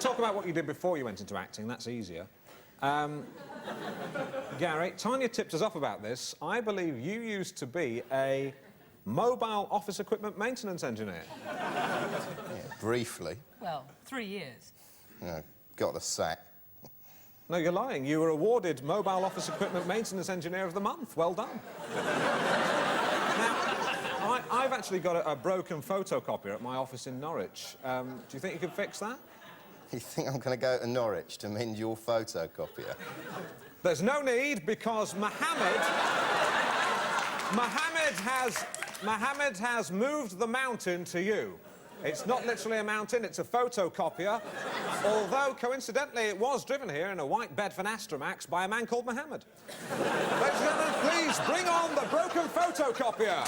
talk about what you did before you went into acting. That's easier. Gary, Tanya tipped us off about this. I believe you used to be a mobile office equipment maintenance engineer. Yeah, briefly. Well, 3 years. Yeah, got the sack. No, you're lying. You were awarded Mobile Office Equipment Maintenance Engineer of the Month. Well done. Now, I've actually got a broken photocopier at my office in Norwich. Do you think you could fix that? You think I'm going to go to Norwich to mend your photocopier? There's no need, because Mohammed has moved the mountain to you. It's not literally a mountain, it's a photocopier. Although, coincidentally, it was driven here in a white Bedford Astramax by a man called Mohammed. Ladies and gentlemen, please bring on the broken photocopier.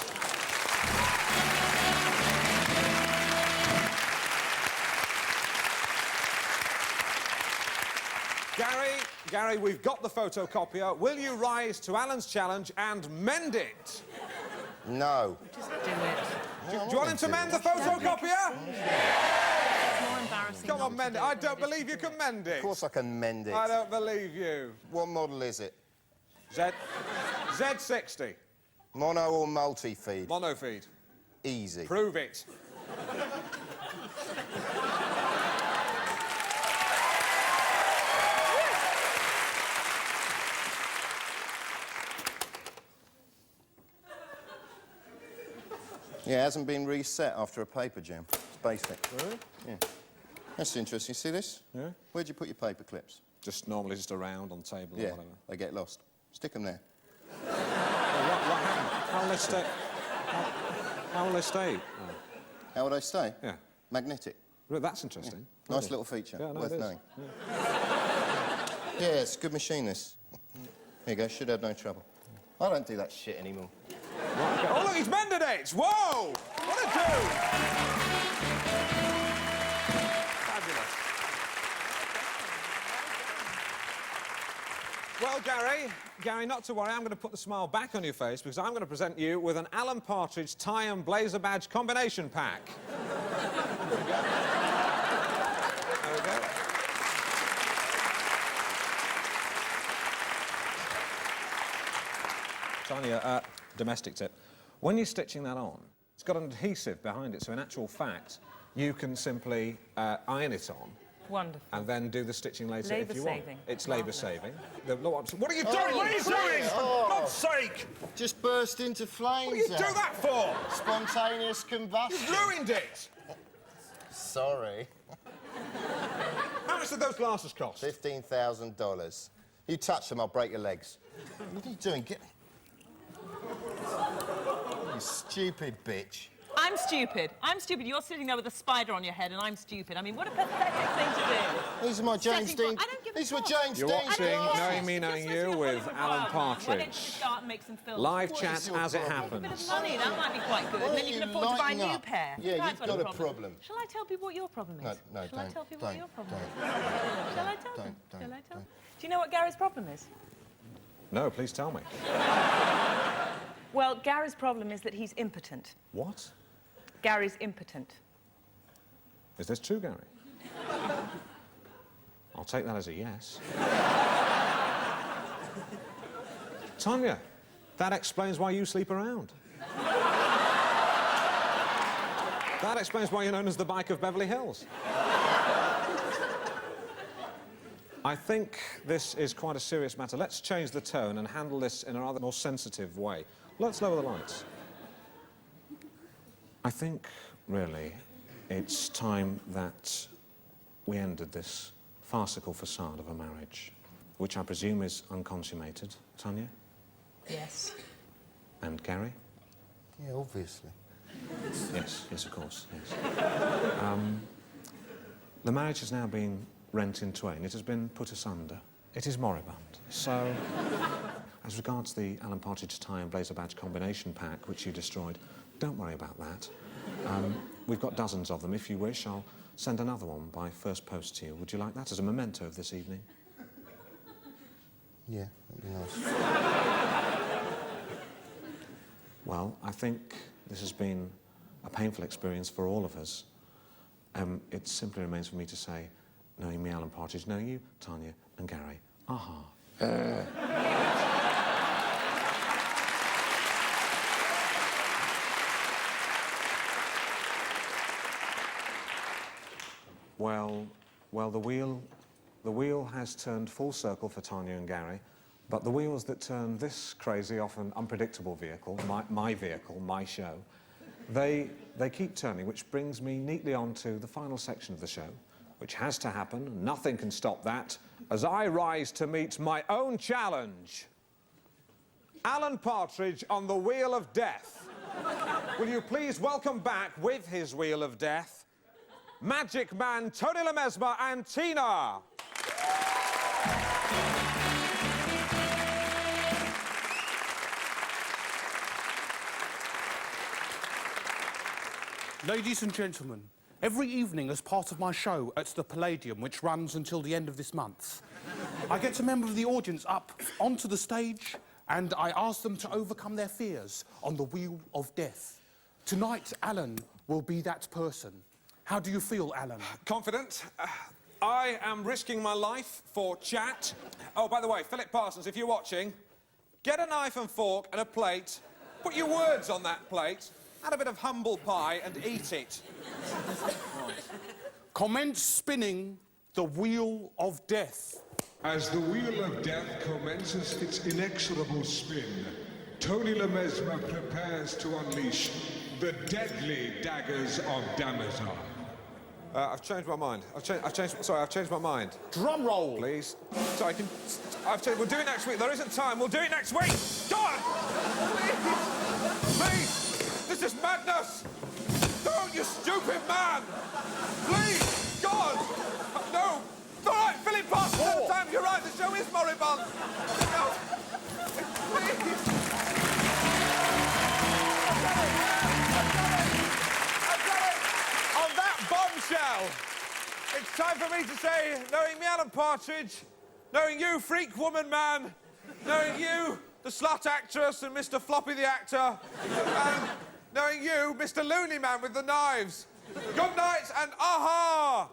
Gary, we've got the photocopier. Will you rise to Alan's challenge and mend it? No. Just do it. Do you want him to mend the photocopier? It's more embarrassing. Come on, mend it. I don't believe you can mend it. Of course I can mend it. I don't believe you. What model is it? Z60. Mono or multi-feed? Mono feed. Easy. Prove it. Yeah, it hasn't been reset after a paper jam. It's basic. Really? Yeah. That's interesting. See this? Yeah. Where'd you put your paper clips? Normally just around on the table or Yeah, whatever. they get lost. Stick them there. What happened? How will they stay? How will they stay? Oh. How will they stay? Yeah. Magnetic. Well, that's interesting. Yeah. Nice little feature. Yeah, no, worth it is. knowing. Yeah, it's a good machine, this. Here you go, should have no trouble. I don't do that shit anymore. Right, okay. Oh, look, he's mended it! Whoa! What a dude! Fabulous. Well, Gary, not to worry, I'm going to put the smile back on your face because I'm going to present you with an Alan Partridge tie and blazer badge combination pack. There we go. There we go. Tanya, domestic tip. When you're stitching that on, it's got an adhesive behind it, so in actual fact, you can simply iron it on. Wonderful. And then do the stitching later if you want. Labour-saving. It's labour-saving. What are you doing? Oh, What are you doing? For God's sake! Just burst into flames. What do you do that for? Spontaneous combustion. You've ruined it! Sorry. How much did those glasses cost? $15,000. You touch them, I'll break your legs. What are you doing? Get... You stupid bitch. I'm stupid. I'm stupid. You're sitting there with a spider on your head and I'm stupid. I mean, what a pathetic thing to do. These are my James Dean... I don't give a These were fuck. James You're Dean... watching Knowing Me, Just Knowing listen You to with Hollywood Alan Wild Man. Why don't Partridge. you start and make some films? Live What chat is your as it problem? A bit of happens. money, that might be quite good. Why And then don't you can you afford to buy a lighten new up? pair. Yeah, I've you've got a problem. Shall I tell people what your problem is? No, Shall I don't. tell people what your problem is? Don't. Shall I tell them? Don't. Shall I tell them? Do you know what Gary's problem is? No, please tell me. Well, Gary's problem is that he's impotent. What? Gary's impotent. Is this true, Gary? I'll take that as a yes. Tanya, that explains why you sleep around. That explains why you're known as the Bike of Beverly Hills. I think this is quite a serious matter. Let's change the tone and handle this in a rather more sensitive way. Let's lower the lights. I think, really, it's time that we ended this farcical facade of a marriage, which I presume is unconsummated. Tanya? Yes. And Gary? Yeah, obviously. Yes, of course, yes. The marriage has now been rent in twain. It has been put asunder. It is moribund. So, as regards the Alan Partridge tie and blazer badge combination pack, which you destroyed, don't worry about that. We've got dozens of them. If you wish, I'll send another one by first post to you. Would you like that as a memento of this evening? Yeah, that'd be nice. Well, I think this has been a painful experience for all of us. It simply remains for me to say knowing me, Alan Partridge, knowing you, Tanya and Gary. Aha. Well, the wheel has turned full circle for Tanya and Gary, but the wheels that turn this crazy, often unpredictable vehicle, my vehicle, my show, they keep turning, which brings me neatly on to the final section of the show, which has to happen. Nothing can stop that, as I rise to meet my own challenge. Alan Partridge on the Wheel of Death. Will you please welcome back with his Wheel of Death, Magic Man Tony Mesmer and Tina. Ladies and gentlemen, every evening as part of my show at the Palladium, which runs until the end of this month, I get a member of the audience up onto the stage and I ask them to overcome their fears on the Wheel of Death. Tonight, Alan will be that person. How do you feel, Alan? Confident. I am risking my life for chat. Oh, by the way, Philip Parsons, if you're watching, get a knife and fork and a plate, put your words on that plate, add a bit of humble pie and eat it. Commence spinning the Wheel of Death. As the Wheel of Death commences its inexorable spin, Tony Mesmer prepares to unleash the deadly daggers of Damazon. I've changed my mind. I've changed my mind. Drum roll. Please. Sorry, we'll do it next week. There isn't time. We'll do it next week. God! Please! This is madness! Don't, you stupid man! Please! God! No! All right, Philip Parsons at the time. You're right, the show is moribund. No. Please! Bombshell! It's time for me to say, knowing me, Alan Partridge, knowing you, freak woman man, knowing you, the slut actress and Mr. Floppy the actor, and knowing you, Mr. Looney Man with the knives. Good night and aha!